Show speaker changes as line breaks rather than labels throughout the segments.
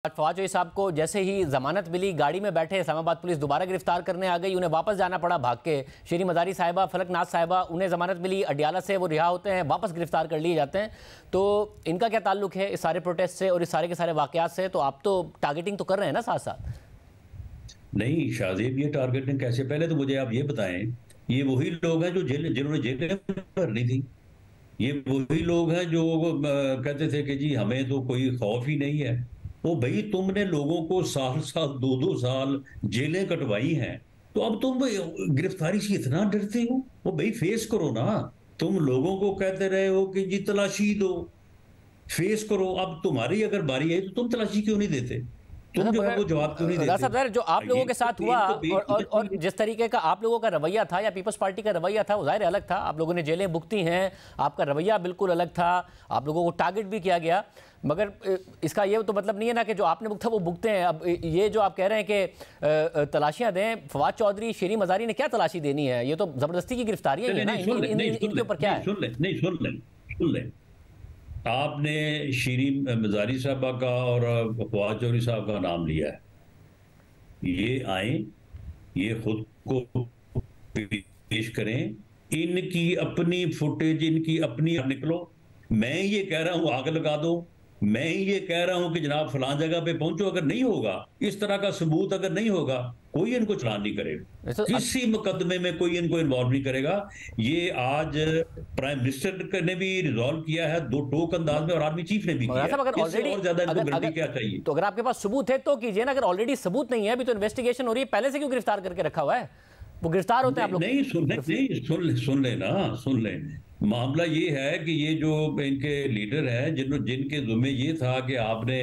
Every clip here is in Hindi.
फवाद चौधरी साहब को जैसे ही जमानत मिली, गाड़ी में बैठे इस्लामाबाद पुलिस दोबारा गिरफ्तार करने आ गई, उन्हें वापस जाना पड़ा भाग के। शीरी मजारी साहिबा, फलकनाथ साहिबा, उन्हें जमानत मिली, अडियाला से वो रिहा होते हैं, वापस गिरफ्तार कर लिए जाते हैं। तो इनका क्या ताल्लुक है इस सारे प्रोटेस्ट से और इस सारे के सारे वाकयात से? तो आप तो टारगेटिंग तो कर रहे हैं ना साथ साथ।
नहीं शाहजेब, ये टारगेटिंग कैसे? पहले तो मुझे आप ये बताएं, ये वही लोग हैं जो जिन्होंने जेलें भरनी थी। ये वही लोग हैं जो कहते थे कि जी हमें तो कोई खौफ ही नहीं है। वो भाई, तुमने लोगों को साल साल 2-2 साल जेलें कटवाई हैं, तो अब तुम गिरफ्तारी से इतना डरते हो? वो भाई फेस करो ना। तुम लोगों को कहते रहे हो कि जी तलाशी दो, फेस करो। अब तुम्हारी अगर बारी है तो तुम तलाशी क्यों नहीं देते? तुम जो है वो जवाब क्यों नहीं देते?
साहब जो आप लोगों के साथ हुआ और
ये
जिस तरीके का आप लोगों का रवैया था या पीपल्स पार्टी का रवैया था, वो जाहिर अलग था। आप लोगों ने जेलें भुगती हैं, आपका रवैया बिल्कुल अलग था, आप लोगों को टारगेट भी किया गया। मगर इसका ये तो मतलब नहीं है ना कि जो आपने भुगता वो भुगते हैं। अब ये जो आप कह रहे हैं कि तलाशियां दें, फवाद चौधरी, शीरी मजारी ने क्या तलाशी देनी है? ये तो जबरदस्ती की गिरफ्तारी है ना, इनके ऊपर क्या है?
सुन ले। आपने शीरी मजारी साहबा का और फवाद चौधरी साहब का नाम लिया है। ये आए, ये खुद को पेश करें, इनकी अपनी फुटेज, इनकी अपनी निकलो। मैं ये कह रहा हूं आग लगा दो, मैं ये कह रहा हूं कि जनाब फलां जगह पे पहुंचो। अगर नहीं होगा, इस तरह का सबूत अगर नहीं होगा, कोई इनको चलान नहीं करेगा,
तो
किसी मुकदमे में कोई इनको इन्वॉल्व नहीं करेगा। ये आज प्राइम मिनिस्टर ने भी रिजॉल्व किया है दो टोक अंदाज में, और आर्मी चीफ ने भी किया है।
अगर ऑलरेडी
और ज्यादा इनको गारंटी क्या चाहिए?
तो अगर आपके पास सबूत है तो कीजिए ना। अगर ऑलरेडी सबूत नहीं है, अभी तो इन्वेस्टिगेशन हो रही है, पहले से क्यों गिरफ्तार करके रखा हुआ है? वो गिरफ्तार होते हैं आप लोग?
नहीं सुन ले ना, सुन ले। मामला ये है कि ये जो इनके लीडर हैं, जिनके जुम्मे ये था कि आपने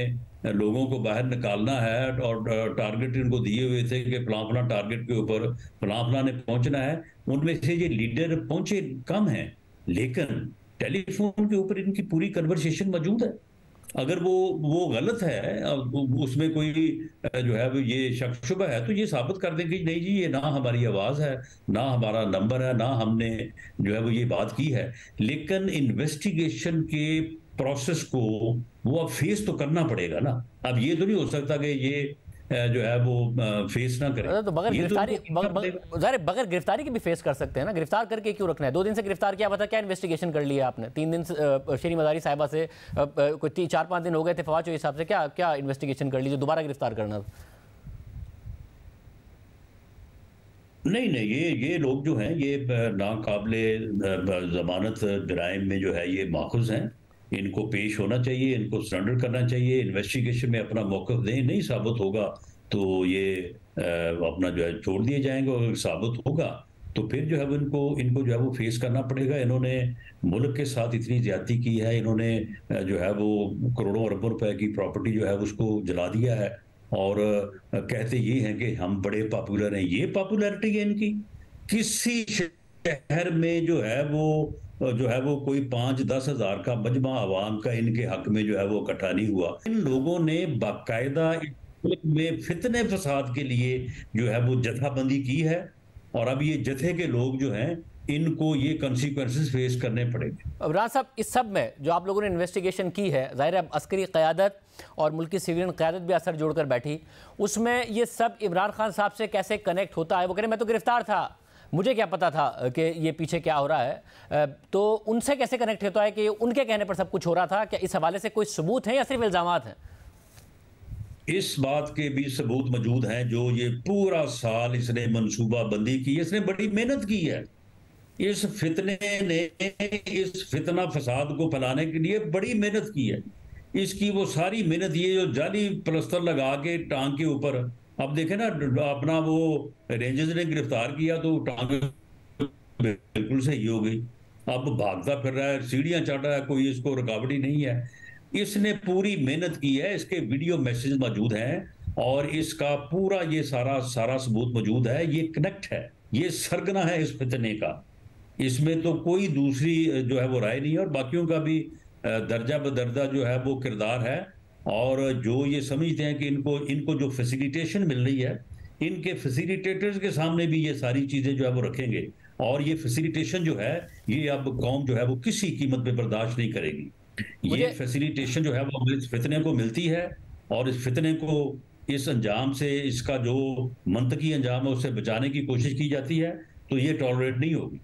लोगों को बाहर निकालना है और टारगेट इनको दिए हुए थे कि फलां फलां टारगेट के ऊपर फलां फलां ने पहुंचना है, उनमें से ये लीडर पहुंचे कम हैं, लेकिन टेलीफोन के ऊपर इनकी पूरी कन्वर्सेशन मौजूद है। अगर वो गलत है, उसमें कोई जो है वो ये शक शुबा है, तो ये साबित कर दें कि नहीं जी, ये ना हमारी आवाज है, ना हमारा नंबर है, ना हमने जो है वो ये बात की है। लेकिन इन्वेस्टिगेशन के प्रोसेस को वो अब फेस तो करना पड़ेगा ना। अब ये तो नहीं हो सकता कि ये जो है वो फेस ना करे।
तो बगैर
ये तो
गिरफ्तारी
इनको
बगैर गिरफ्तारी के भी फेस कर सकते हैं ना। गिरफ्तार करके क्यों रखना है? 2 दिन से गिरफ्तार किया, पता क्या इन्वेस्टिगेशन कर लिया आपने? 3 दिन से शीरी मजारी साहिबा से कोई 4-5 दिन हो गए थे फवाद चौधरी साहब से, क्या क्या इन्वेस्टिगेशन कर लीजिए, दोबारा गिरफ्तार करना?
नहीं नहीं, ये लोग जो हैं ये नाकाबिले जमानत जराइम में जो है ये माखूज हैं। इनको पेश होना चाहिए, इनको सरेंडर करना चाहिए, इन्वेस्टिगेशन में अपना मौक़िफ़ दें। नहीं साबित होगा तो ये अपना जो है छोड़ दिए जाएंगे, और साबित होगा तो फिर जो है वो इनको इनको जो है वो फेस करना पड़ेगा। इन्होंने मुल्क के साथ इतनी ज्यादती की है, इन्होंने जो है वो करोड़ों अरबों रुपए की प्रॉपर्टी जो है उसको जला दिया है, और कहते ये हैं कि हम बड़े पॉपुलर हैं। ये पॉपुलैरिटी है इनकी? किसी शहर में जो है वो कोई 5-10 हज़ार का मजमा आवाम का इनके हक में जो है वो इकट्ठा नहीं हुआ। इन लोगों ने बाकायदा इस मुल्क में फितने फसाद के लिए जो है वो जथाबंदी की है, और अब ये जथे के लोग जो हैं इनको ये कॉन्सिक्वेंसेस फेस करने पड़ेंगे।
अब राज साहब, इस सब में जो आप लोगों ने इन्वेस्टिगेशन की है, जाहिर है अस्करी क़यादत और मुल्की सिविलियन क़यादत भी असर जोड़कर बैठी, उसमें ये सब इमरान खान साहब से कैसे कनेक्ट होता है? वो कह रहे मैं तो गिरफ्तार था, मुझे क्या पता था कि ये पीछे क्या हो रहा है। तो उनसे कैसे कनेक्ट होता है कि उनके कहने पर सब कुछ हो रहा था? क्या इस हवाले से कोई सबूत है या सिर्फ इल्ज़ामात हैं?
इस बात के भी सबूत मौजूद हैं। जो ये पूरा साल इसने मंसूबा बंदी की, इसने बड़ी मेहनत की है। इस फितने ने, इस फितना फसाद को फैलाने के लिए बड़ी मेहनत की है। इसकी वो सारी मेहनत, ये जो जाली प्लस्तर लगा के टांग के ऊपर, अब देखे ना अपना वो रेंजर्स ने गिरफ्तार किया तो टांग बिल्कुल सही हो गई। अब भागता फिर रहा है, सीढ़ियां चढ़ रहा है, कोई इसको रुकावट ही नहीं है। इसने पूरी मेहनत की है, इसके वीडियो मैसेज मौजूद हैं, और इसका पूरा ये सारा सारा सबूत मौजूद है। ये कनेक्ट है, ये सरगना है इस फितने का। इसमें तो कोई दूसरी जो है वो राय नहीं है, और बाकियों का भी दर्जा बदर्जा जो है वो किरदार है। और जो ये समझते हैं कि इनको इनको जो फैसिलिटेशन मिल रही है, इनके फैसिलिटेटर्स के सामने भी ये सारी चीजें जो है वो रखेंगे, और ये फैसिलिटेशन जो है ये अब कौम जो है वो किसी कीमत पे बर्दाश्त नहीं करेगी। ये
मुझे
फैसिलिटेशन जो है वो इस फितने को मिलती है, और इस फितने को, इस अंजाम से, इसका जो मंतकी अंजाम है उससे बचाने की कोशिश की जाती है, तो ये टॉलरेट नहीं होगी।